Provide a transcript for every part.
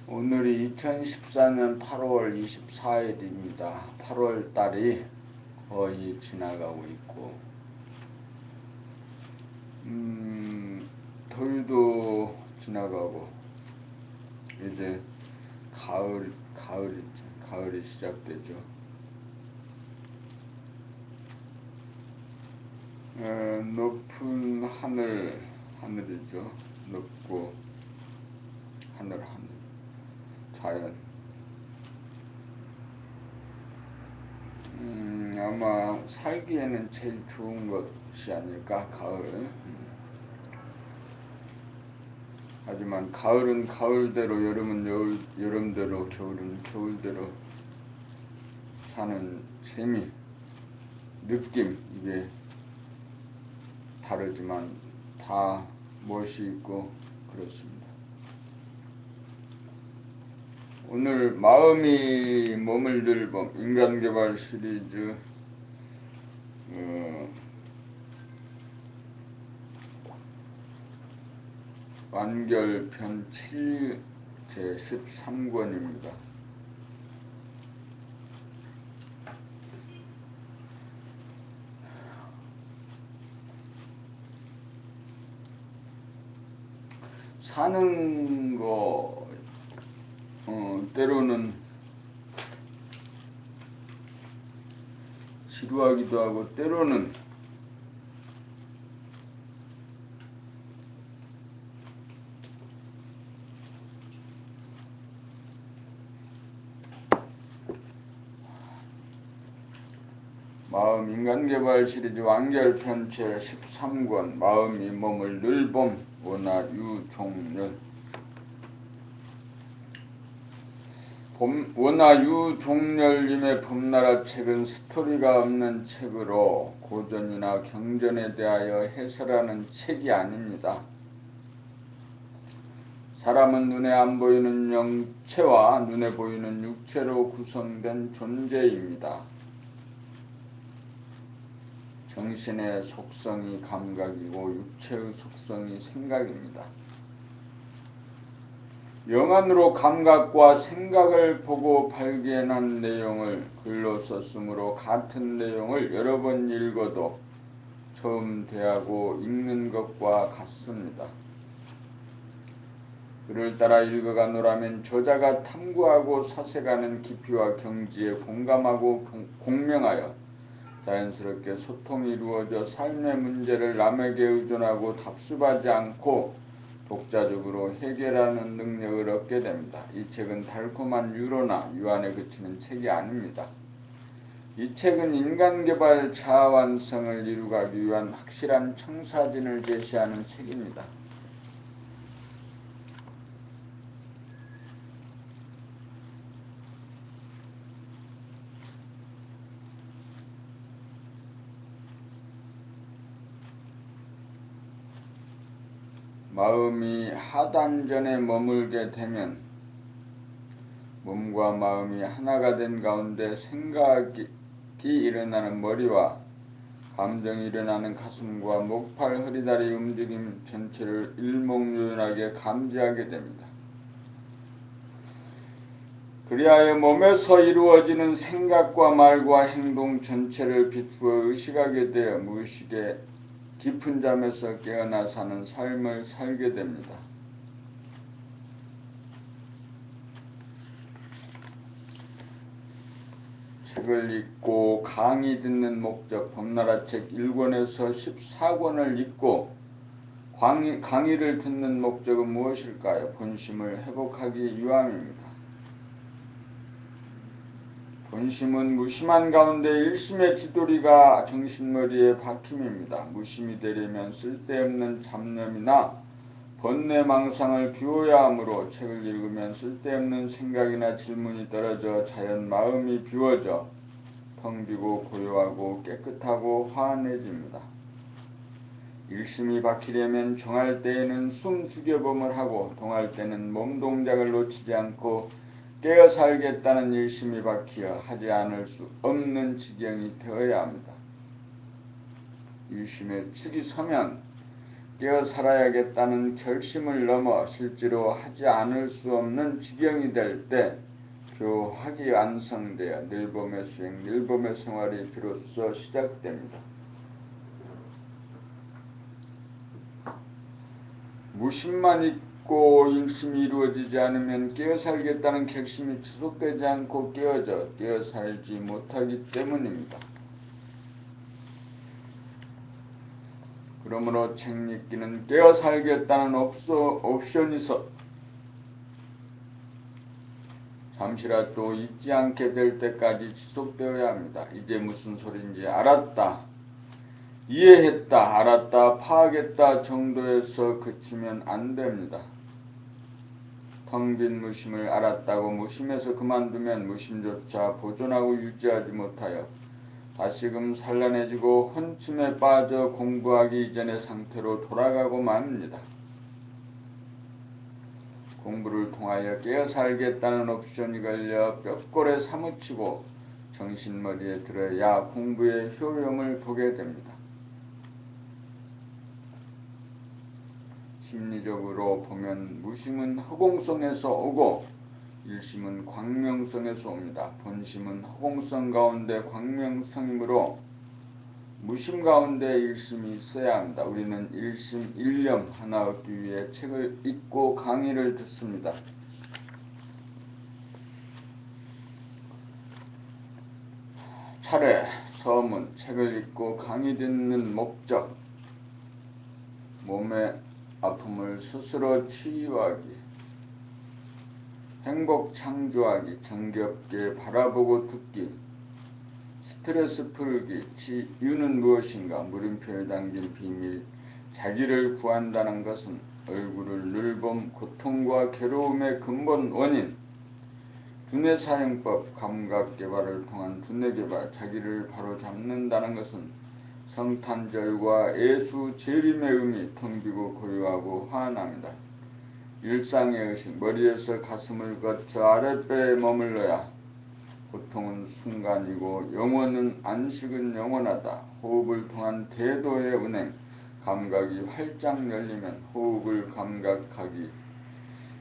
오늘이 2014년 8월 24일입니다. 8월 달이 거의 지나가고 있고, 더위도 지나가고, 이제 가을이 시작되죠. 높은 하늘이죠. 높고, 하늘. 자연. 아마 살기에는 제일 좋은 것이 아닐까, 가을. 하지만 가을은 가을대로, 여름은 여름대로, 겨울은 겨울대로 사는 재미, 느낌, 이게 다르지만 다 멋이 있고 그렇습니다. 오늘 마음이 머물들 범 인간개발 시리즈 완결편 7 제 13권입니다. 사는 거 때로는 지루하기도 하고 때로는 마음 인간개발 시리즈 완결편 제 13권 마음이 몸을 늘봄 원하 유종렬 원하 유종렬님의 봄나라 책은 스토리가 없는 책으로 고전이나 경전에 대하여 해설하는 책이 아닙니다. 사람은 눈에 안 보이는 영체와 눈에 보이는 육체로 구성된 존재입니다. 정신의 속성이 감각이고 육체의 속성이 생각입니다. 영안으로 감각과 생각을 보고 발견한 내용을 글로 썼으므로 같은 내용을 여러 번 읽어도 처음 대하고 읽는 것과 같습니다. 그를 따라 읽어가노라면 저자가 탐구하고 사색하는 깊이와 경지에 공감하고 공명하여 자연스럽게 소통이 이루어져 삶의 문제를 남에게 의존하고 답습하지 않고 독자적으로 해결하는 능력을 얻게 됩니다. 이 책은 달콤한 유로나 유한에 그치는 책이 아닙니다. 이 책은 인간개발 자아완성을 이루기 위한 확실한 청사진을 제시하는 책입니다. 마음이 하단전에 머물게 되면 몸과 마음이 하나가 된 가운데 생각이 일어나는 머리와 감정이 일어나는 가슴과 목팔, 허리다리 움직임 전체를 일목요연하게 감지하게 됩니다. 그리하여 몸에서 이루어지는 생각과 말과 행동 전체를 비추어 의식하게 되어 무의식의 깊은 잠에서 깨어나 사는 삶을 살게 됩니다. 책을 읽고 강의 듣는 목적 봄나라 책 1권에서 14권을 읽고 강의를 듣는 목적은 무엇일까요? 본심을 회복하기 위함입니다. 본심은 무심한 가운데 일심의 지도리가 정신머리에 박힘입니다. 무심이 되려면 쓸데없는 잡념이나 번뇌망상을 비워야 하므로 책을 읽으면 쓸데없는 생각이나 질문이 떨어져 자연 마음이 비워져 텅 비고 고요하고 깨끗하고 환해집니다. 일심이 박히려면 정할 때에는 숨 죽여봄을 하고 동할 때는 몸 동작을 놓치지 않고 깨어 살겠다는 일심이 박히어 하지 않을 수 없는 지경이 되어야 합니다. 일심에 축이 서면 깨어 살아야겠다는 결심을 넘어 실제로 하지 않을 수 없는 지경이 될 때 교학이 완성되어 늘봄의 수행, 늘봄의 생활이 비로소 시작됩니다. 무심만 있고 일심이 이루어지지 않으면 깨어 살겠다는 결심이 지속되지 않고 깨어 살지 못하기 때문입니다. 그러므로 책 읽기는 깨어 살겠다는 옵션이서 잠시라도 잊지 않게 될 때까지 지속되어야 합니다. 이제 무슨 소린지 알았다, 이해했다, 알았다, 파악했다 정도에서 그치면 안 됩니다. 텅 빈 무심을 알았다고 무심에서 그만두면 무심조차 보존하고 유지하지 못하여 다시금 산란해지고 혼침에 빠져 공부하기 이전의 상태로 돌아가고 맙니다. 공부를 통하여 깨어 살겠다는 옵션이 걸려 뼈골에 사무치고 정신머리에 들어야 공부의 효용을 보게 됩니다. 심리적으로 보면 무심은 허공성에서 오고 일심은 광명성에서 옵니다. 본심은 허공성 가운데 광명성이므로 무심 가운데 일심이 있어야 합니다. 우리는 일심 일념 하나 얻기 위해 책을 읽고 강의를 듣습니다. 차례, 서문, 책을 읽고 강의 듣는 목적, 몸의 아픔을 스스로 치유하기, 행복 창조하기, 정겹게 바라보고 듣기, 스트레스 풀기, 치유는 무엇인가, 물음표에 담긴 비밀, 자기를 구한다는 것은 얼굴을 늘봄, 고통과 괴로움의 근본 원인, 두뇌 사용법, 감각 개발을 통한 두뇌 개발, 자기를 바로 잡는다는 것은 성탄절과 예수 재림의 의미, 텅 비고 고요하고 환합니다. 일상의 의식, 머리에서 가슴을 거쳐 아랫배에 머물러야 고통은 순간이고 영혼은 안식은 영원하다. 호흡을 통한 태도의 운행, 감각이 활짝 열리면 호흡을 감각하기,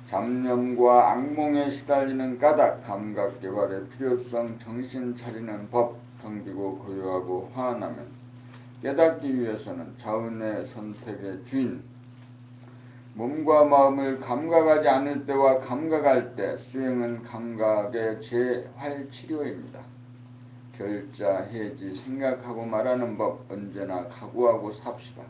잡념과 악몽에 시달리는 까닭, 감각 개발의 필요성, 정신 차리는 법, 텅 비고 고요하고 환하면 깨닫기 위해서는 자은의 선택의 주인, 몸과 마음을 감각하지 않을 때와 감각할 때, 수행은 감각의 재활치료입니다. 결자, 해지, 생각하고 말하는 법, 언제나 각오하고 삽시다.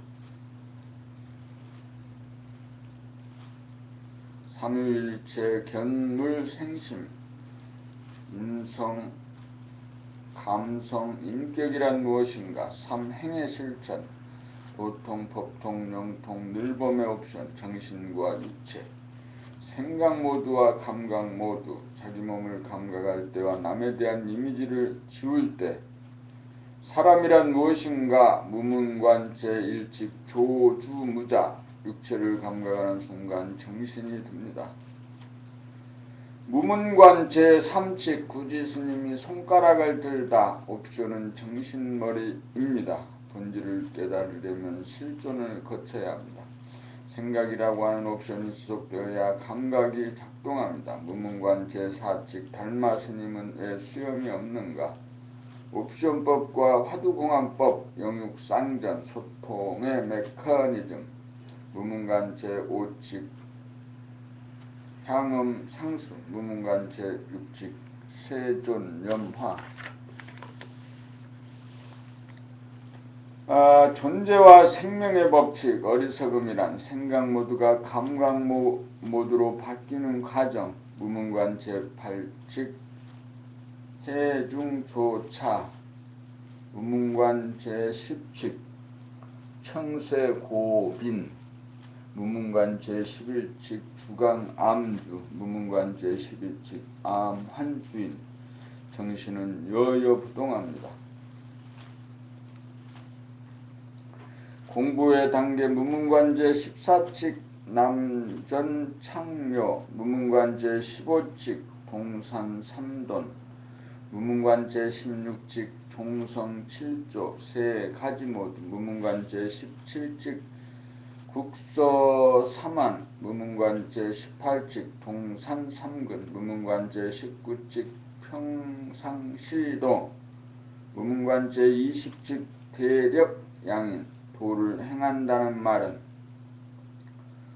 삼위일체, 견물, 생심, 인성, 감성, 인격이란 무엇인가? 삼행의 실천, 도통, 법통, 영통, 늘봄의 옵션, 정신과 육체, 생각 모두와 감각 모두, 자기 몸을 감각할 때와 남에 대한 이미지를 지울 때, 사람이란 무엇인가? 무문관체, 일직, 조주무자, 육체를 감각하는 순간 정신이 듭니다. 무문관체, 삼칙, 구지 스님이 손가락을 들다, 옵션은 정신머리입니다. 본질을 깨달으려면 실존을 거쳐야 합니다. 생각이라고 하는 옵션이 지속되어야 감각이 작동합니다. 무문관체, 사칙, 달마 스님은 왜 수염이 없는가? 옵션법과 화두공안법, 영육상전, 소통의 메커니즘, 무문관체, 오칙, 향음, 상수, 무문관체, 육칙, 세존, 염화. 존재와 생명의 법칙, 어리석음이란 생각 모두가 감각 모두로 바뀌는 과정, 무문관체, 발칙, 해중조차, 무문관체, 십칙, 청세고빈, 무문관체 11칙, 주강암주, 무문관체 12칙, 암환주인. 정신은 여여부동합니다. 공부의 단계, 무문관제 14칙, 남전창묘, 무문관제 15칙, 동산삼돈, 무문관제 16칙, 종성 7조, 세 가지 모두, 무문관제 17칙, 북서 삼안 무문관제 18직 동산 3근 무문관제 19직 평상시도 무문관제 20직 대력 양인 도를 행한다는 말은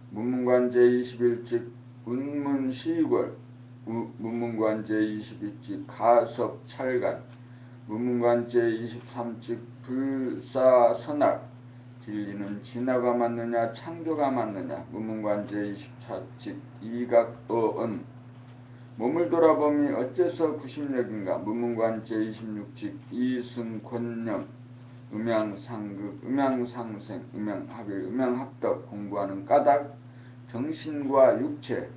무문관제 21직 운문시골 무문관제 22직 가섭찰간 무문관제 23직 불사선할 진리는 진화가 맞느냐 창조가 맞느냐 무문관제 24직 이각어은 몸을 돌아보니 어째서 구심력인가 무문관제 26직 이승권념 음양상극 음양상생 음양합일 음양합덕 공부하는 까닭 정신과 육체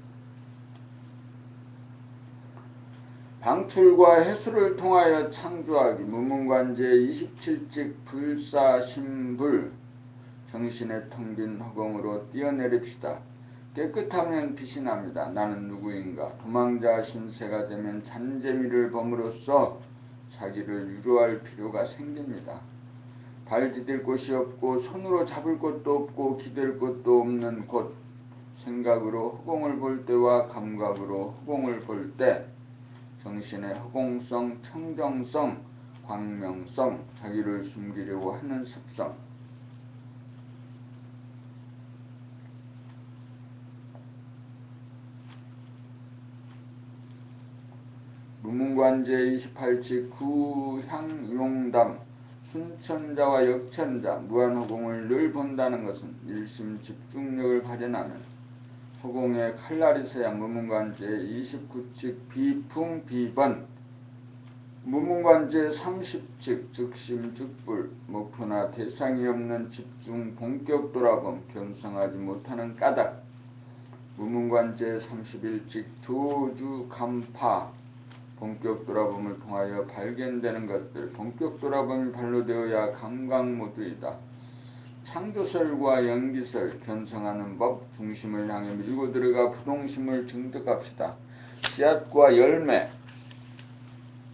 방출과 해수를 통하여 창조하기 무문관제 27직 불사심불 정신의 텅 빈 허공으로 뛰어내립시다. 깨끗하면 빛이 납니다. 나는 누구인가? 도망자 신세가 되면 잔재미를 범으로써 자기를 유로할 필요가 생깁니다. 발 디딜 곳이 없고 손으로 잡을 것도 없고 기댈 것도 없는 곳 생각으로 허공을 볼 때와 감각으로 허공을 볼 때 정신의 허공성, 청정성, 광명성, 자기를 숨기려고 하는 습성 무문관제 28직 구향용담 순천자와 역천자 무한허공을 늘 본다는 것은 일심 집중력을 발현하면 허공에 칼날이 서야 무문관제 29직 비풍비번 무문관제 30직 즉심즉불 목표나 대상이 없는 집중 본격 돌아봄 견성하지 못하는 까닭 무문관제 31직 조주감파 본격 돌아봄을 통하여 발견되는 것들 본격 돌아봄이 발로되어야 감각모두이다. 창조설과 연기설 견성하는 법 중심을 향해 밀고 들어가 부동심을 증득합시다. 씨앗과 열매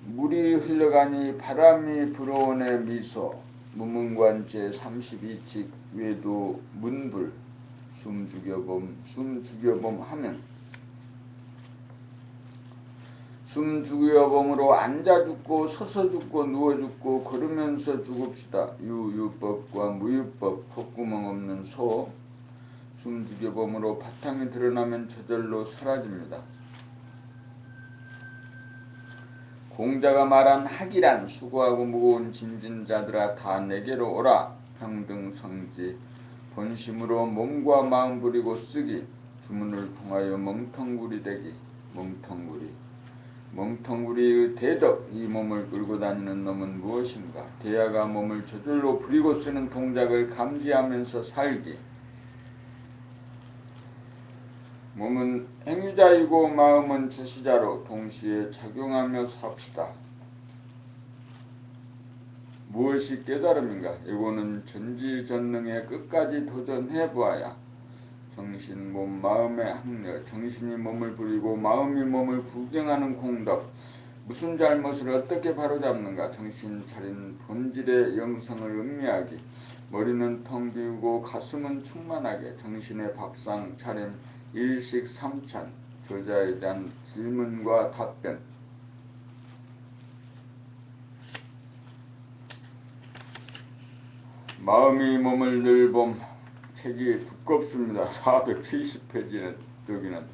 물이 흘러가니 바람이 불어오네 미소 무문관제 32직 외도 문불 숨 죽여봄 하면 숨 죽여봄으로 앉아 죽고 서서 죽고 누워 죽고 걸으면서 죽읍시다. 유유법과 무유법 콧구멍 없는 소 숨 죽여봄으로 바탕이 드러나면 저절로 사라집니다. 공자가 말한 학이란 수고하고 무거운 짐진 자들아 다 내게로 오라. 평등성지 본심으로 몸과 마음 부리고 쓰기 주문을 통하여 멍텅구리 되기 멍텅구리의 대덕 이 몸을 끌고 다니는 놈은 무엇인가? 대야가 몸을 저절로 부리고 쓰는 동작을 감지하면서 살기 몸은 행위자이고 마음은 주시자로 동시에 작용하며 삽시다. 무엇이 깨달음인가? 이거는 전지전능에 끝까지 도전해보아야 정신, 몸, 마음의 학력, 정신이 몸을 부리고 마음이 몸을 구경하는 공덕, 무슨 잘못을 어떻게 바로잡는가? 정신 차린 본질의 영성을 음미하기, 머리는 텅 비우고 가슴은 충만하게 정신의 밥상 차림, 일식삼찬, 저자에 대한 질문과 답변. 마음이 몸을 늘 봄. 책이 두껍습니다. 470페이지는 여기는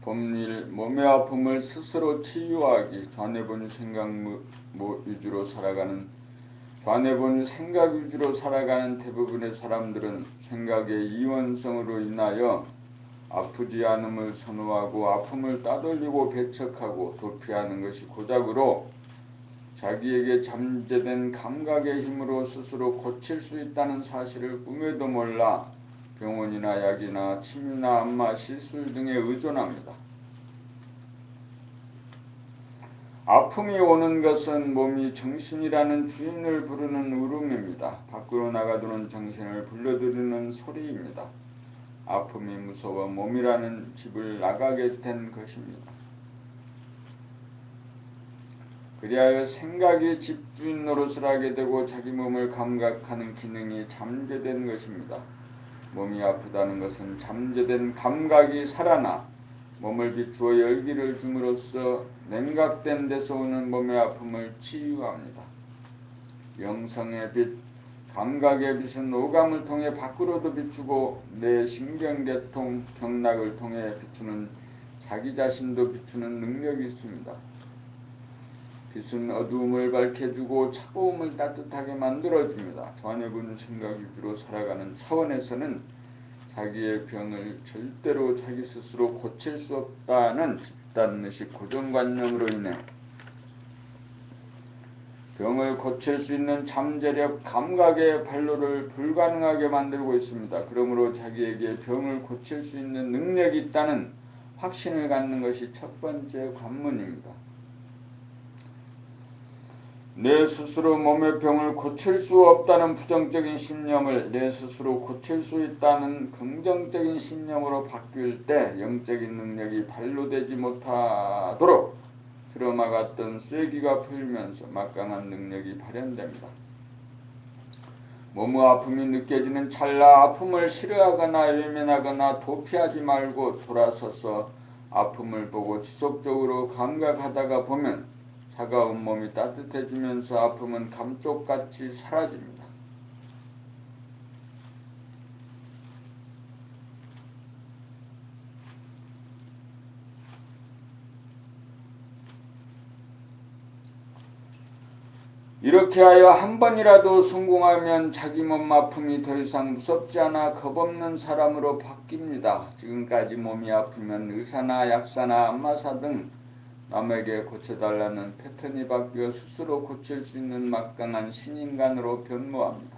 봄일 몸의 아픔을 스스로 치유하기 좌뇌본유 생각 위주로 살아가는 좌뇌본유 생각 위주로 살아가는 대부분의 사람들은 생각의 이원성으로 인하여 아프지 않음을 선호하고 아픔을 따돌리고 배척하고 도피하는 것이 고작으로 자기에게 잠재된 감각의 힘으로 스스로 고칠 수 있다는 사실을 꿈에도 몰라 병원이나 약이나 침이나 안마, 시술 등에 의존합니다. 아픔이 오는 것은 몸이 정신이라는 주인을 부르는 울음입니다. 밖으로 나가두는 정신을 불러들이는 소리입니다. 아픔이 무서워 몸이라는 집을 나가게 된 것입니다. 그리하여 생각이 집주인 노릇을 하게 되고 자기 몸을 감각하는 기능이 잠재된 것입니다. 몸이 아프다는 것은 잠재된 감각이 살아나 몸을 비추어 열기를 줌으로써 냉각된 데서 오는 몸의 아픔을 치유합니다. 영성의 빛, 감각의 빛은 오감을 통해 밖으로도 비추고 내 신경계통, 경락을 통해 비추는 자기 자신도 비추는 능력이 있습니다. 빛은 어두움을 밝혀주고 차가움을 따뜻하게 만들어줍니다. 관여군 생각 위주로 살아가는 차원에서는 자기의 병을 절대로 자기 스스로 고칠 수 없다는 집단의식 고정관념으로 인해 병을 고칠 수 있는 잠재력, 감각의 발로를 불가능하게 만들고 있습니다. 그러므로 자기에게 병을 고칠 수 있는 능력이 있다는 확신을 갖는 것이 첫 번째 관문입니다. 내 스스로 몸의 병을 고칠 수 없다는 부정적인 신념을 내 스스로 고칠 수 있다는 긍정적인 신념으로 바뀔 때 영적인 능력이 발로되지 못하도록 트라우마 같던 쐐기가 풀리면서 막강한 능력이 발현됩니다. 몸의 아픔이 느껴지는 찰나 아픔을 싫어하거나 외면하거나 도피하지 말고 돌아서서 아픔을 보고 지속적으로 감각하다가 보면 차가운 몸이 따뜻해지면서 아픔은 감쪽같이 사라집니다. 이렇게 하여 한 번이라도 성공하면 자기 몸 아픔이 더 이상 무섭지 않아 겁없는 사람으로 바뀝니다. 지금까지 몸이 아프면 의사나 약사나 안마사 등 남에게 고쳐달라는 패턴이 바뀌어 스스로 고칠 수 있는 막강한 신인간으로 변모합니다.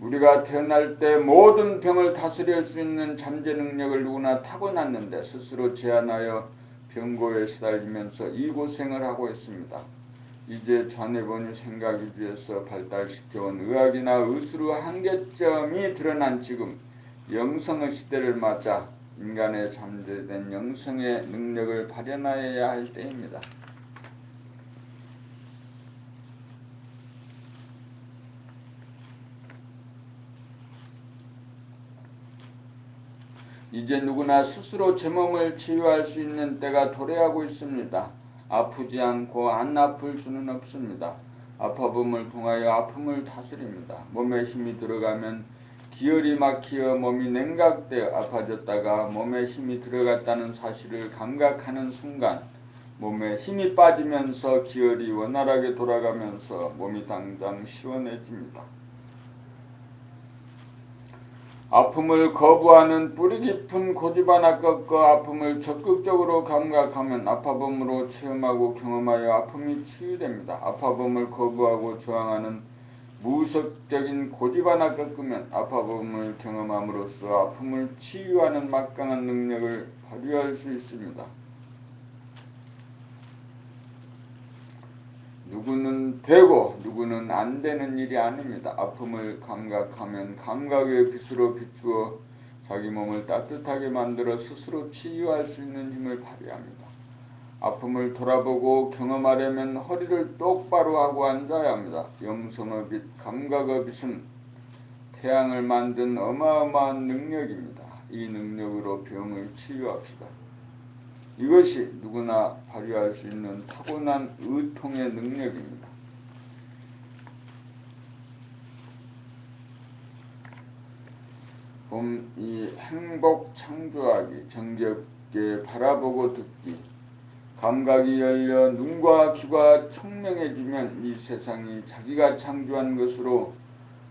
우리가 태어날 때 모든 병을 다스릴 수 있는 잠재 능력을 누구나 타고났는데 스스로 제한하여 병고에 시달리면서 이 고생을 하고 있습니다. 이제 좌뇌본유 생각 위주에서 발달시켜온 의학이나 의술의 한계점이 드러난 지금 영성의 시대를 맞아 인간의 잠재된 영성의 능력을 발현하여야 할 때입니다. 이제 누구나 스스로 제 몸을 치유할 수 있는 때가 도래하고 있습니다. 아프지 않고 안 아플 수는 없습니다. 아파봄을 통하여 아픔을 다스립니다. 몸에 힘이 들어가면 기혈이 막히어 몸이 냉각되어 아파졌다가 몸에 힘이 들어갔다는 사실을 감각하는 순간 몸에 힘이 빠지면서 기혈이 원활하게 돌아가면서 몸이 당장 시원해집니다. 아픔을 거부하는 뿌리 깊은 고집 하나 꺾어 아픔을 적극적으로 감각하면 아파봄으로 체험하고 경험하여 아픔이 치유됩니다. 아파봄을 거부하고 저항하는 무의식적인 고집 하나 꺾으면 아파봄을 경험함으로써 아픔을 치유하는 막강한 능력을 발휘할 수 있습니다. 누구는 되고 누구는 안 되는 일이 아닙니다. 아픔을 감각하면 감각의 빛으로 비추어 자기 몸을 따뜻하게 만들어 스스로 치유할 수 있는 힘을 발휘합니다. 아픔을 돌아보고 경험하려면 허리를 똑바로 하고 앉아야 합니다. 영성의 빛, 감각의 빛은 태양을 만든 어마어마한 능력입니다. 이 능력으로 병을 치유합시다. 이것이 누구나 발휘할 수 있는 타고난 의통의 능력입니다. 이 행복 창조하기, 정겹게 바라보고 듣기, 감각이 열려 눈과 귀가 총명해지면 이 세상이 자기가 창조한 것으로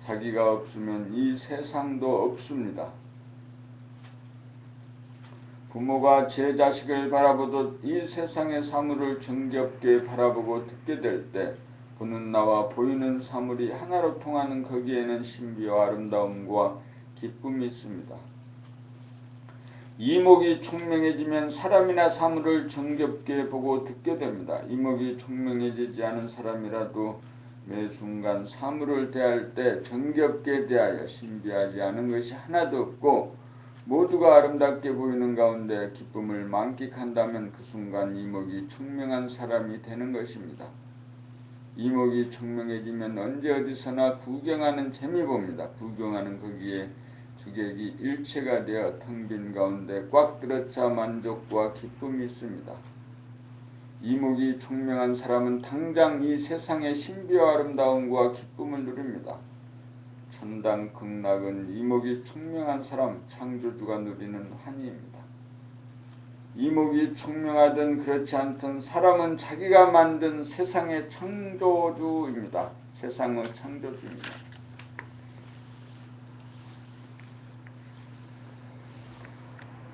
자기가 없으면 이 세상도 없습니다. 부모가 제 자식을 바라보듯 이 세상의 사물을 정겹게 바라보고 듣게 될 때 보는 나와 보이는 사물이 하나로 통하는 거기에는 신비와 아름다움과 기쁨이 있습니다. 이목이 총명해지면 사람이나 사물을 정겹게 보고 듣게 됩니다. 이목이 총명해지지 않은 사람이라도 매 순간 사물을 대할 때 정겹게 대하여 신비하지 않은 것이 하나도 없고 모두가 아름답게 보이는 가운데 기쁨을 만끽한다면 그 순간 이목이 청명한 사람이 되는 것입니다. 이목이 청명해지면 언제 어디서나 구경하는 재미 봅니다. 구경하는 거기에 주객이 일체가 되어 텅 빈 가운데 꽉 들어차 만족과 기쁨이 있습니다. 이목이 청명한 사람은 당장 이 세상의 신비와 아름다움과 기쁨을 누립니다. 천당 극락은 이목이 청명한 사람, 창조주가 누리는 환희입니다. 이목이 청명하든 그렇지 않든 사람은 자기가 만든 세상의 창조주입니다. 세상의 창조주입니다.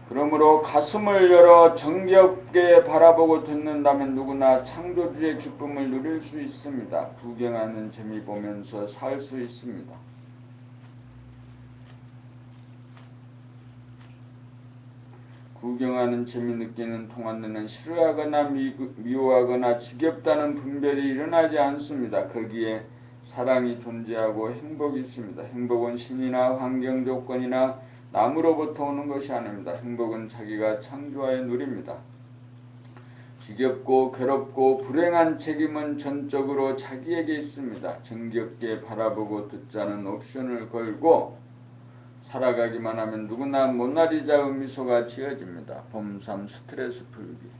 그러므로 가슴을 열어 정겹게 바라보고 듣는다면 누구나 창조주의 기쁨을 누릴 수 있습니다. 구경하는 재미 보면서 살 수 있습니다. 구경하는 재미 느끼는 동안에는 싫어하거나 미워하거나 지겹다는 분별이 일어나지 않습니다. 거기에 사랑이 존재하고 행복이 있습니다. 행복은 신이나 환경 조건이나 남으로부터 오는 것이 아닙니다. 행복은 자기가 창조하여 누립니다. 지겹고 괴롭고 불행한 책임은 전적으로 자기에게 있습니다. 정겹게 바라보고 듣자는 옵션을 걸고 살아가기만 하면 누구나 모나리자의 미소가 지어집니다. 봄삼 스트레스 풀기.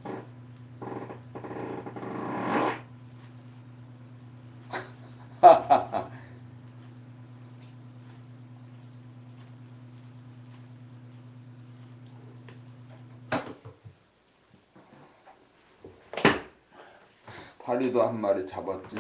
파리도 한 마리 잡았지.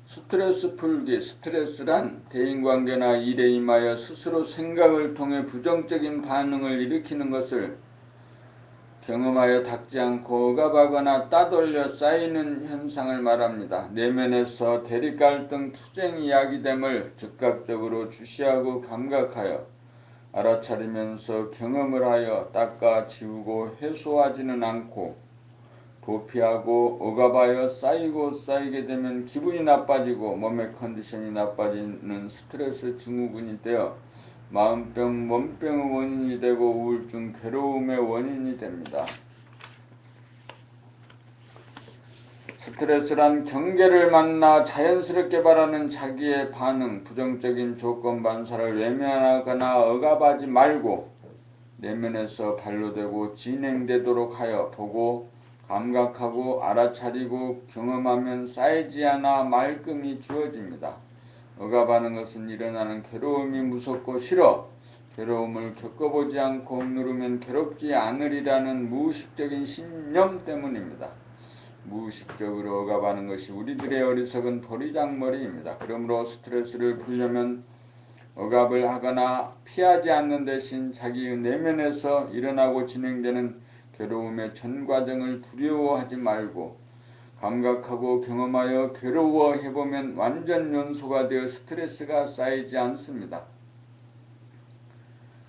스트레스 풀기. 스트레스란 대인관계나 일에 임하여 스스로 생각을 통해 부정적인 반응을 일으키는 것을 경험하여 닦지 않고 억압하거나 따돌려 쌓이는 현상을 말합니다. 내면에서 대립갈등, 투쟁이 야기됨을 즉각적으로 주시하고 감각하여 알아차리면서 경험을 하여 닦아 지우고 해소하지는 않고 도피하고 억압하여 쌓이고 쌓이게 되면 기분이 나빠지고 몸의 컨디션이 나빠지는 스트레스 증후군이 되어 마음병, 몸병의 원인이 되고 우울증, 괴로움의 원인이 됩니다. 스트레스란 경계를 만나 자연스럽게 바라는 자기의 반응, 부정적인 조건 반사를 외면하거나 억압하지 말고 내면에서 발로되고 진행되도록 하여 보고 감각하고 알아차리고 경험하면 쌓이지 않아 말끔히 지워집니다. 억압하는 것은 일어나는 괴로움이 무섭고 싫어 괴로움을 겪어보지 않고 누르면 괴롭지 않으리라는 무의식적인 신념 때문입니다. 무의식적으로 억압하는 것이 우리들의 어리석은 도리장머리입니다. 그러므로 스트레스를 풀려면 억압을 하거나 피하지 않는 대신 자기의 내면에서 일어나고 진행되는 괴로움의 전 과정을 두려워하지 말고 감각하고 경험하여 괴로워해보면 완전 연소가 되어 스트레스가 쌓이지 않습니다.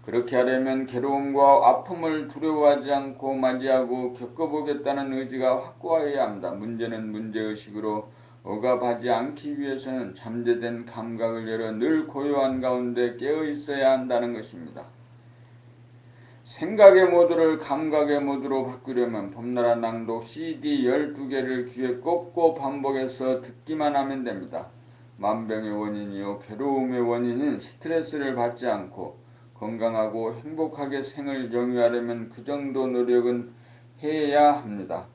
그렇게 하려면 괴로움과 아픔을 두려워하지 않고 맞이하고 겪어보겠다는 의지가 확고해야 합니다. 문제는 문제의식으로 억압하지 않기 위해서는 잠재된 감각을 열어 늘 고요한 가운데 깨어있어야 한다는 것입니다. 생각의 모드를 감각의 모드로 바꾸려면 봄나라 낭독 CD 12개를 귀에 꽂고 반복해서 듣기만 하면 됩니다. 만병의 원인이요 괴로움의 원인인 스트레스를 받지 않고 건강하고 행복하게 생을 영위하려면 그 정도 노력은 해야 합니다.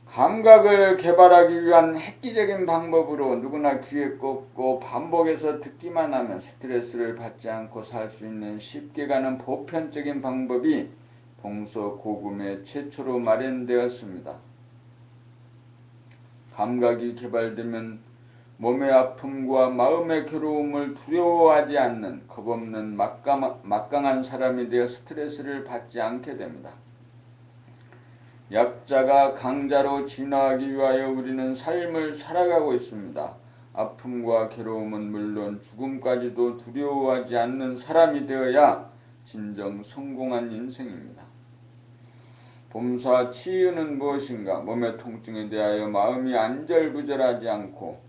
감각을 개발하기 위한 획기적인 방법으로 누구나 귀에 꽂고 반복해서 듣기만 하면 스트레스를 받지 않고 살 수 있는 쉽게 가는 보편적인 방법이 동서고금에 최초로 마련되었습니다. 감각이 개발되면 몸의 아픔과 마음의 괴로움을 두려워하지 않는 겁없는 막강한 사람이 되어 스트레스를 받지 않게 됩니다. 약자가 강자로 진화하기 위하여 우리는 삶을 살아가고 있습니다. 아픔과 괴로움은 물론 죽음까지도 두려워하지 않는 사람이 되어야 진정 성공한 인생입니다. 범사 치유는 무엇인가? 몸의 통증에 대하여 마음이 안절부절하지 않고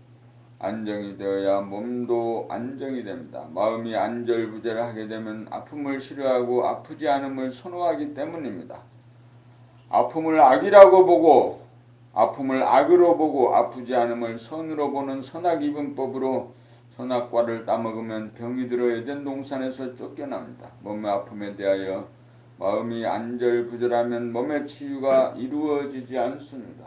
안정이 되어야 몸도 안정이 됩니다. 마음이 안절부절하게 되면 아픔을 싫어하고 아프지 않음을 선호하기 때문입니다. 아픔을 악이라고 보고 아픔을 악으로 보고 아프지 않음을 선으로 보는 선악이분법으로 선악과를 따먹으면 병이 들어 에덴 동산에서 쫓겨납니다. 몸의 아픔에 대하여 마음이 안절부절하면 몸의 치유가 이루어지지 않습니다.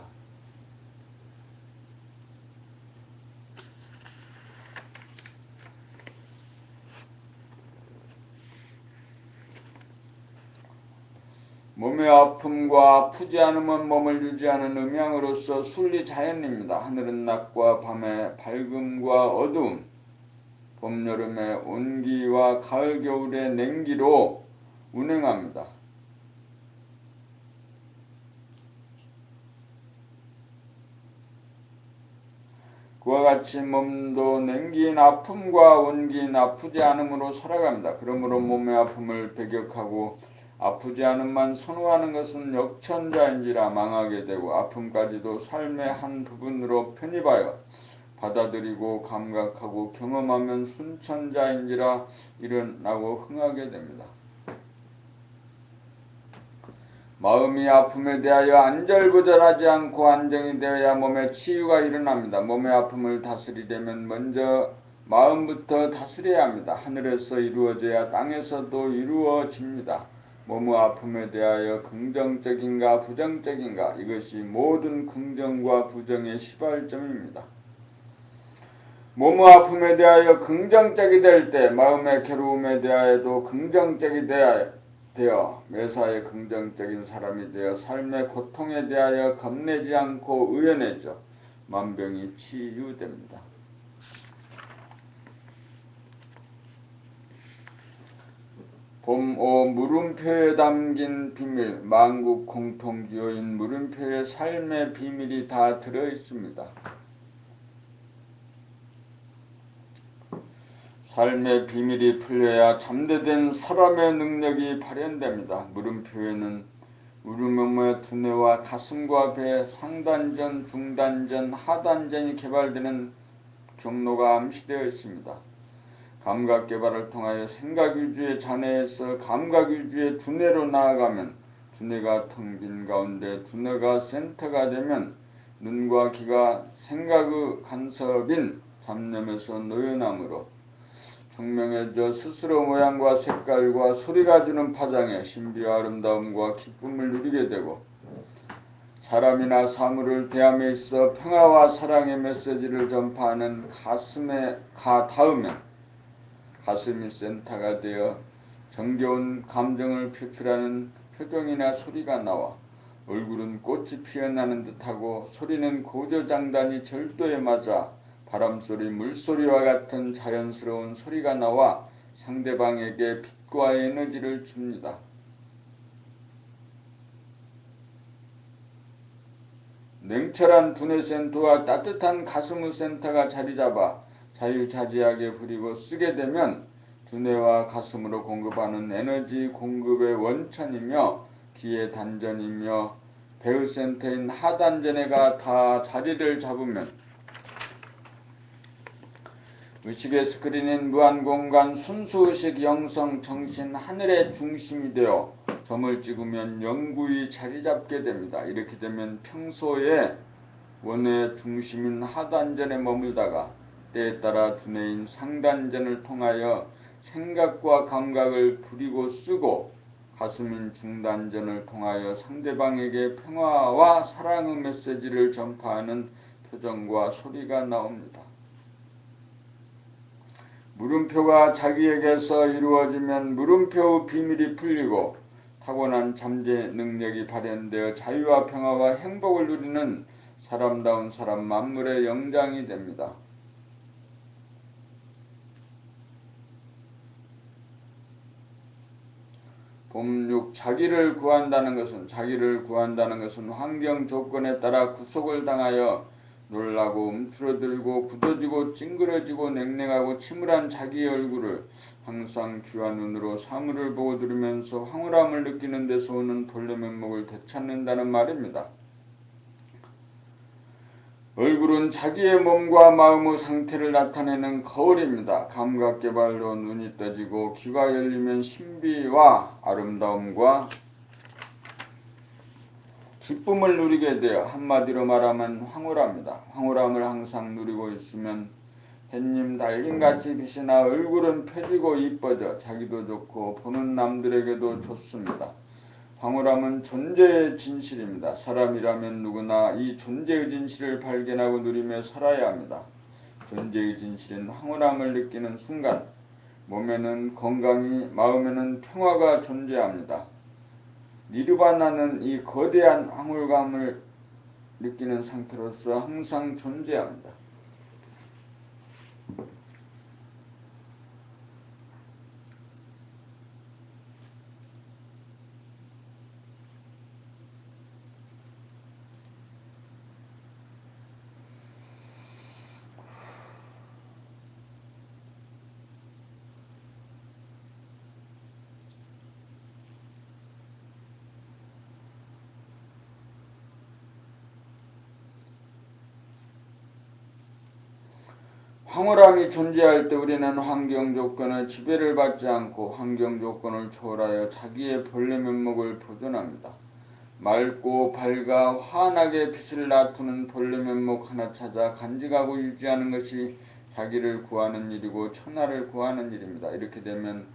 몸의 아픔과 아프지 않음은 몸을 유지하는 음양으로서 순리자연입니다. 하늘은 낮과 밤의 밝음과 어두움, 봄, 여름의 온기와 가을, 겨울의 냉기로 운행합니다. 그와 같이 몸도 냉기인 아픔과 온기인 아프지 않음으로 살아갑니다. 그러므로 몸의 아픔을 배격하고 아프지 않음만 선호하는 것은 역천자인지라 망하게 되고 아픔까지도 삶의 한 부분으로 편입하여 받아들이고 감각하고 경험하면 순천자인지라 일어나고 흥하게 됩니다. 마음이 아픔에 대하여 안절부절하지 않고 안정이 되어야 몸의 치유가 일어납니다. 몸의 아픔을 다스리려면 먼저 마음부터 다스려야 합니다. 하늘에서 이루어져야 땅에서도 이루어집니다. 몸의 아픔에 대하여 긍정적인가 부정적인가 이것이 모든 긍정과 부정의 시발점입니다. 몸의 아픔에 대하여 긍정적이 될 때 마음의 괴로움에 대하여도 긍정적이 되어 매사에 긍정적인 사람이 되어 삶의 고통에 대하여 겁내지 않고 의연해져 만병이 치유됩니다. 봄5 물음표에 담긴 비밀, 만국 공통기호인 물음표에 삶의 비밀이 다 들어있습니다. 삶의 비밀이 풀려야 잠재된 사람의 능력이 발현됩니다. 물음표에는 우리 몸의 두뇌와 가슴과 배, 상단전, 중단전, 하단전이 개발되는 경로가 암시되어 있습니다. 감각 개발을 통하여 생각 위주의 잔해에서 감각 위주의 두뇌로 나아가면 두뇌가 텅 빈 가운데 두뇌가 센터가 되면 눈과 귀가 생각의 간섭인 잡념에서 놓여나므로 청명해져 스스로 모양과 색깔과 소리가 주는 파장에 신비와 아름다움과 기쁨을 누리게 되고 사람이나 사물을 대함에 있어 평화와 사랑의 메시지를 전파하는 가슴에 닿으면 가슴이 센터가 되어 정겨운 감정을 표출하는 표정이나 소리가 나와 얼굴은 꽃이 피어나는 듯하고 소리는 고조장단이 절도에 맞아 바람소리, 물소리와 같은 자연스러운 소리가 나와 상대방에게 빛과 에너지를 줍니다. 냉철한 두뇌 센터와 따뜻한 가슴의 센터가 자리잡아 자유자재하게 부리고 쓰게 되면 두뇌와 가슴으로 공급하는 에너지 공급의 원천이며 기의 단전이며 배의 센터인 하단전에가 다 자리를 잡으면 의식의 스크린인 무한공간 순수의식 영성 정신 하늘의 중심이 되어 점을 찍으면 영구히 자리잡게 됩니다. 이렇게 되면 평소에 원의 중심인 하단전에 머물다가 때에 따라 두뇌인 상단전을 통하여 생각과 감각을 부리고 쓰고 가슴인 중단전을 통하여 상대방에게 평화와 사랑의 메시지를 전파하는 표정과 소리가 나옵니다. 물음표가 자기에게서 이루어지면 물음표의 비밀이 풀리고 타고난 잠재 능력이 발현되어 자유와 평화와 행복을 누리는 사람다운 사람 만물의 영장이 됩니다. 봄6 자기를 구한다는 것은 환경 조건에 따라 구속을 당하여 놀라고 움츠러들고 굳어지고 찡그러지고 냉랭하고 침울한 자기의 얼굴을 항상 귀한 눈으로 사물을 보고 들으면서 황홀함을 느끼는 데서 오는 본래 면목을 되찾는다는 말입니다. 얼굴은 자기의 몸과 마음의 상태를 나타내는 거울입니다. 감각개발로 눈이 떠지고 귀가 열리면 신비와 아름다움과 기쁨을 누리게 되어 한마디로 말하면 황홀합니다. 황홀함을 항상 누리고 있으면 햇님 달님같이 빛이 나 얼굴은 펴지고 이뻐져 자기도 좋고 보는 남들에게도 좋습니다. 황홀함은 존재의 진실입니다. 사람이라면 누구나 이 존재의 진실을 발견하고 누리며 살아야 합니다. 존재의 진실은 황홀함을 느끼는 순간 몸에는 건강이, 마음에는 평화가 존재합니다. 니르바나는 이 거대한 황홀감을 느끼는 상태로서 항상 존재합니다. 황홀함이 존재할 때 우리는 환경 조건의 지배를 받지 않고 환경 조건을 초월하여 자기의 본래 면목을 보존합니다. 맑고 밝아 환하게 빛을 나투는 본래 면목 하나 찾아 간직하고 유지하는 것이 자기를 구하는 일이고 천하를 구하는 일입니다. 이렇게 되면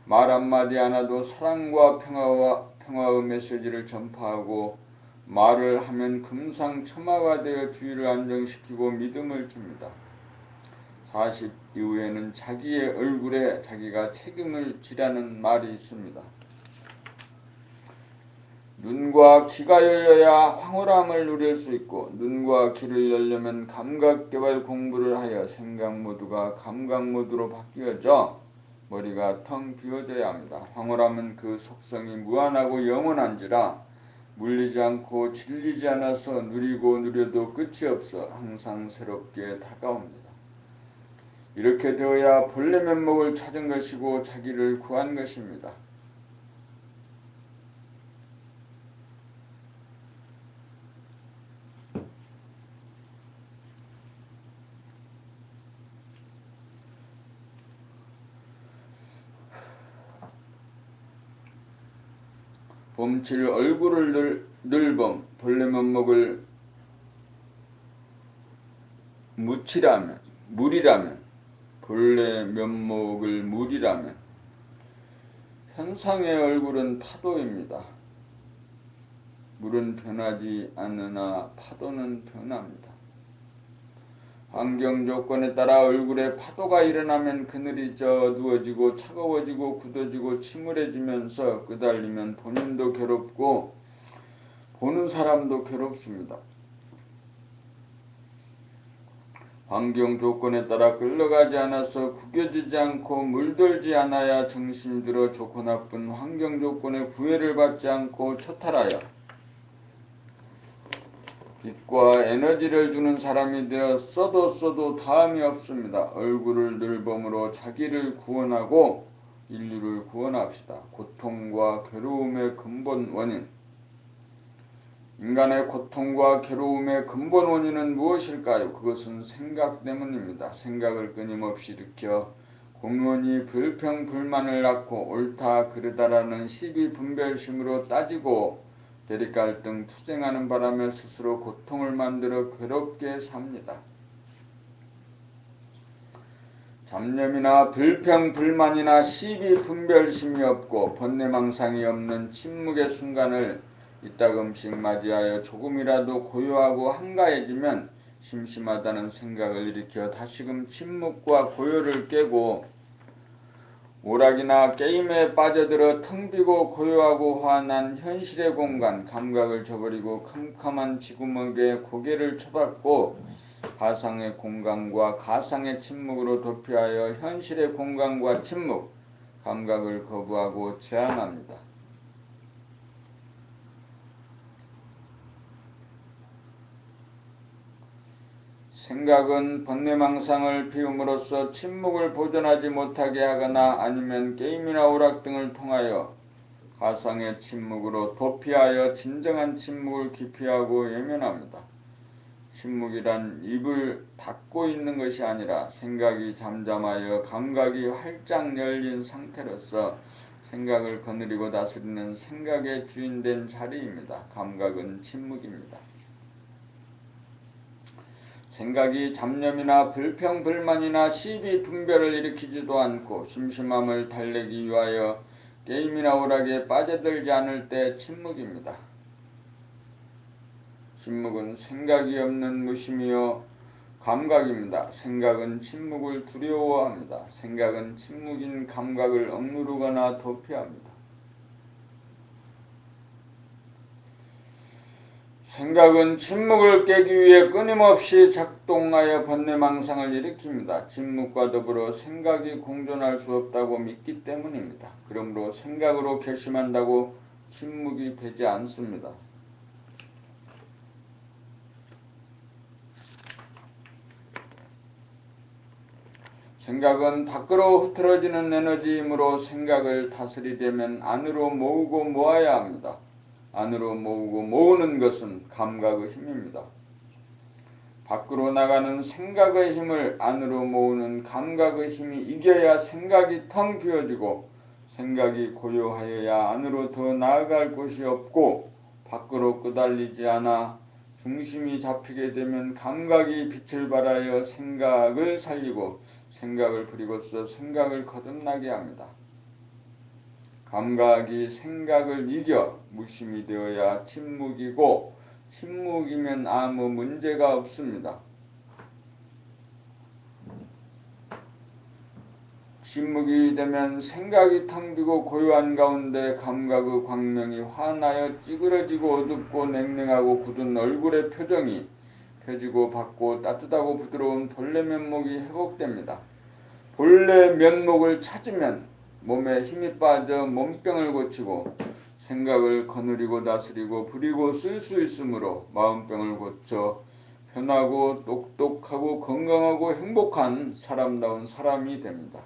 말 한마디 안 해도 사랑과 평화의 메시지를 전파하고 말을 하면 금상첨화가 되어 주의를 안정시키고 믿음을 줍니다. 40 이후에는 자기의 얼굴에 자기가 책임을 지라는 말이 있습니다. 눈과 귀가 열려야 황홀함을 누릴 수 있고 눈과 귀를 열려면 감각개발 공부를 하여 생각 모두가 감각 모드로 바뀌어져 머리가 텅 비어져야 합니다. 황홀함은 그 속성이 무한하고 영원한지라 물리지 않고 질리지 않아서 누리고 누려도 끝이 없어 항상 새롭게 다가옵니다. 이렇게 되어야 본래 면목을 찾은 것이고 자기를 구한 것입니다. 봄칠 얼굴을 늘봄 본래 면목을 물이라면 본래 면목을 물이라면 현상의 얼굴은 파도입니다. 물은 변하지 않으나 파도는 변합니다. 환경 조건에 따라 얼굴에 파도가 일어나면 그늘이 누워지고 차가워지고 굳어지고 침울해지면서 끄달리면 본인도 괴롭고 보는 사람도 괴롭습니다. 환경 조건에 따라 끌려가지 않아서 구겨지지 않고 물들지 않아야 정신이 들어 좋고 나쁜 환경 조건의 구애를 받지 않고 초탈하여 빛과 에너지를 주는 사람이 되어 써도 다음이 없습니다. 얼굴을 늘봄으로 자기를 구원하고 인류를 구원합시다. 고통과 괴로움의 근본 원인 인간의 고통과 괴로움의 근본 원인은 무엇일까요? 그것은 생각 때문입니다. 생각을 끊임없이 일으켜 공연히 불평불만을 낳고 옳다 그르다라는 시비분별심으로 따지고 대립갈등 투쟁하는 바람에 스스로 고통을 만들어 괴롭게 삽니다. 잡념이나 불평불만이나 시비분별심이 없고 번뇌망상이 없는 침묵의 순간을 이따금씩 맞이하여 조금이라도 고요하고 한가해지면 심심하다는 생각을 일으켜 다시금 침묵과 고요를 깨고 오락이나 게임에 빠져들어 텅 비고 고요하고 환한 현실의 공간 감각을 저버리고 캄캄한 지구멍에 고개를 쳐박고 가상의 공간과 가상의 침묵으로 도피하여 현실의 공간과 침묵 감각을 거부하고 제한합니다. 생각은 번뇌망상을 피움으로써 침묵을 보존하지 못하게 하거나 아니면 게임이나 오락 등을 통하여 가상의 침묵으로 도피하여 진정한 침묵을 기피하고 외면합니다. 침묵이란 입을 닫고 있는 것이 아니라 생각이 잠잠하여 감각이 활짝 열린 상태로서 생각을 거느리고 다스리는 생각의 주인된 자리입니다. 감각은 침묵입니다. 생각이 잡념이나 불평, 불만이나 시비, 분별을 일으키지도 않고 심심함을 달래기 위하여 게임이나 오락에 빠져들지 않을 때 침묵입니다. 침묵은 생각이 없는 무심이요 감각입니다. 생각은 침묵을 두려워합니다. 생각은 침묵인 감각을 억누르거나 도피합니다. 생각은 침묵을 깨기 위해 끊임없이 작동하여 번뇌망상을 일으킵니다. 침묵과 더불어 생각이 공존할 수 없다고 믿기 때문입니다. 그러므로 생각으로 결심한다고 침묵이 되지 않습니다. 생각은 밖으로 흐트러지는 에너지이므로 생각을 다스리려면 안으로 모으고 모아야 합니다. 안으로 모으고 모으는 것은 감각의 힘입니다. 밖으로 나가는 생각의 힘을 안으로 모으는 감각의 힘이 이겨야 생각이 텅 비어지고 생각이 고요하여야 안으로 더 나아갈 곳이 없고 밖으로 끄달리지 않아 중심이 잡히게 되면 감각이 빛을 발하여 생각을 살리고 생각을 부리고서 생각을 거듭나게 합니다. 감각이 생각을 이겨 무심이 되어야 침묵이고 침묵이면 아무 문제가 없습니다. 침묵이 되면 생각이 텅 비고 고요한 가운데 감각의 광명이 환하여 찌그러지고 어둡고 냉랭하고 굳은 얼굴의 표정이 펴지고 밝고 따뜻하고 부드러운 본래 면목이 회복됩니다. 본래 면목을 찾으면 몸에 힘이 빠져 몸병을 고치고 생각을 거느리고 다스리고 부리고 쓸 수 있으므로 마음병을 고쳐 편하고 똑똑하고 건강하고 행복한 사람다운 사람이 됩니다.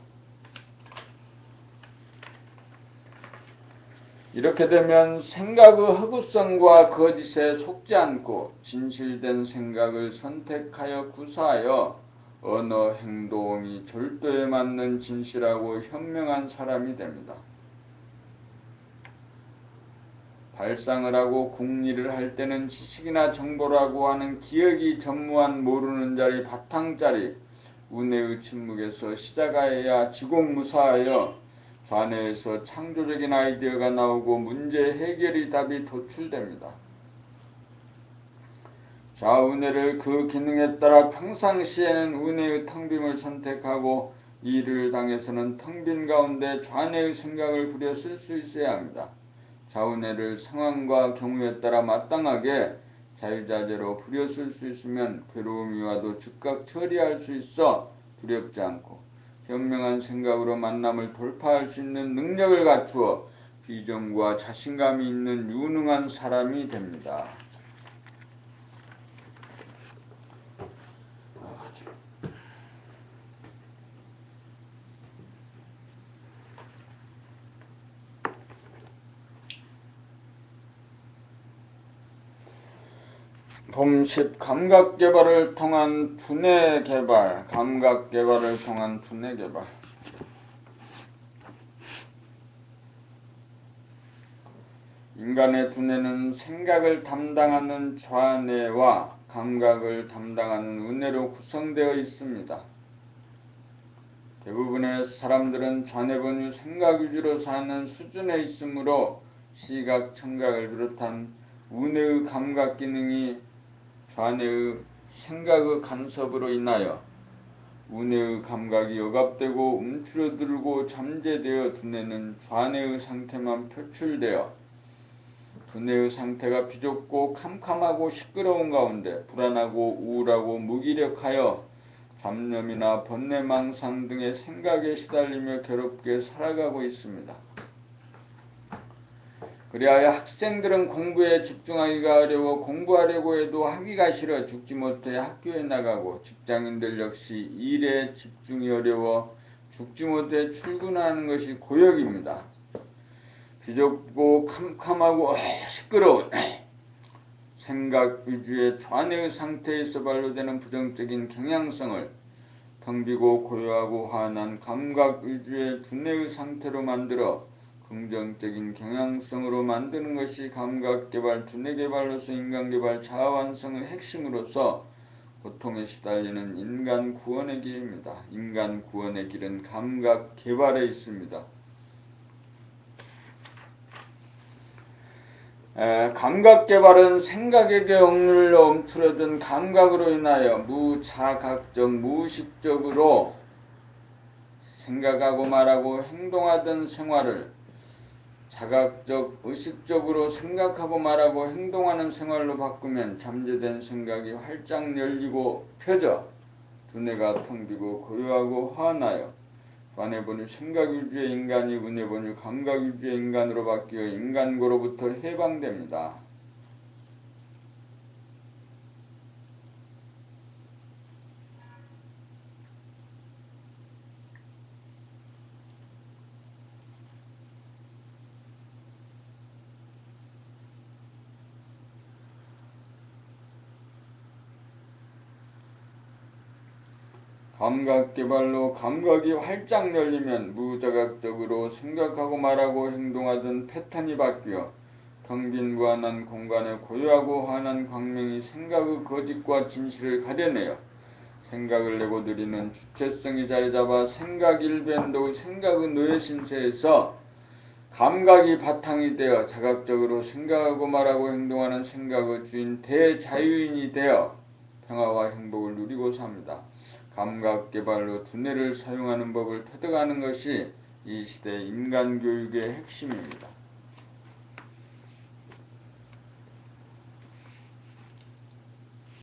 이렇게 되면 생각의 허구성과 거짓에 속지 않고 진실된 생각을 선택하여 구사하여 언어, 행동이 절도에 맞는 진실하고 현명한 사람이 됩니다. 발상을 하고 궁리를 할 때는 지식이나 정보라고 하는 기억이 전무한 모르는 자리 바탕짜리 운해의 침묵에서 시작하여야 지공무사하여 좌뇌에서 창조적인 아이디어가 나오고 문제 해결의 답이 도출됩니다. 좌운해를 그 기능에 따라 평상시에는 운해의 텅빔을 선택하고 일을 당해서는 텅빈 가운데 좌뇌의 생각을 부려 쓸 수 있어야 합니다. 좌운해를 상황과 경우에 따라 마땅하게 자유자재로 부려 쓸 수 있으면 괴로움이 와도 즉각 처리할 수 있어 두렵지 않고 현명한 생각으로 만남을 돌파할 수 있는 능력을 갖추어 비전과 자신감이 있는 유능한 사람이 됩니다. 봄10 감각개발을 통한 두뇌개발, 감각개발을 통한 두뇌개발. 인간의 두뇌는 생각을 담당하는 좌뇌와 감각을 담당하는 우뇌로 구성되어 있습니다. 대부분의 사람들은 좌뇌본유 생각 위주로 사는 수준에 있으므로 시각, 청각을 비롯한 우뇌의 감각 기능이 좌뇌의 생각의 간섭으로 인하여 우뇌의 감각이 억압되고 움츠러들고 잠재되어 두뇌는 좌뇌의 상태만 표출되어 두뇌의 상태가 비좁고 캄캄하고 시끄러운 가운데 불안하고 우울하고 무기력하여 잡념이나 번뇌망상 등의 생각에 시달리며 괴롭게 살아가고 있습니다. 그리하여 학생들은 공부에 집중하기가 어려워 공부하려고 해도 하기가 싫어 죽지 못해 학교에 나가고, 직장인들 역시 일에 집중이 어려워 죽지 못해 출근하는 것이 고역입니다. 비좁고 캄캄하고 시끄러운 생각 위주의 좌뇌의 상태에서 발로되는 부정적인 경향성을 텅 비고 고요하고 환한 감각 위주의 두뇌의 상태로 만들어 긍정적인 경향성으로 만드는 것이 감각개발, 두뇌개발로서 인간개발, 자아완성의 핵심으로서 고통에 시달리는 인간 구원의 길입니다. 인간 구원의 길은 감각개발에 있습니다. 감각개발은 생각에게 억눌려 움츠러든 감각으로 인하여 무자각적, 무의식적으로 생각하고 말하고 행동하던 생활을 자각적, 의식적으로 생각하고 말하고 행동하는 생활로 바꾸면 잠재된 생각이 활짝 열리고 펴져 두뇌가 텅 비고 고요하고 환하여 관해본유 생각 위주의 인간이 은혜본유 감각 위주의 인간으로 바뀌어 인간고로부터 해방됩니다. 감각개발로 감각이 활짝 열리면 무자각적으로 생각하고 말하고 행동하던 패턴이 바뀌어 텅 빈 무한한 공간에 고요하고 환한 광명이 생각의 거짓과 진실을 가려내어 생각을 내고 느리는 주체성이 자리잡아 생각 일변도 생각의 노예 신세에서 감각이 바탕이 되어 자각적으로 생각하고 말하고 행동하는 생각의 주인 대자유인이 되어 평화와 행복을 누리고 삽니다. 감각개발로 두뇌를 사용하는 법을 터득하는 것이 이 시대 인간교육의 핵심입니다.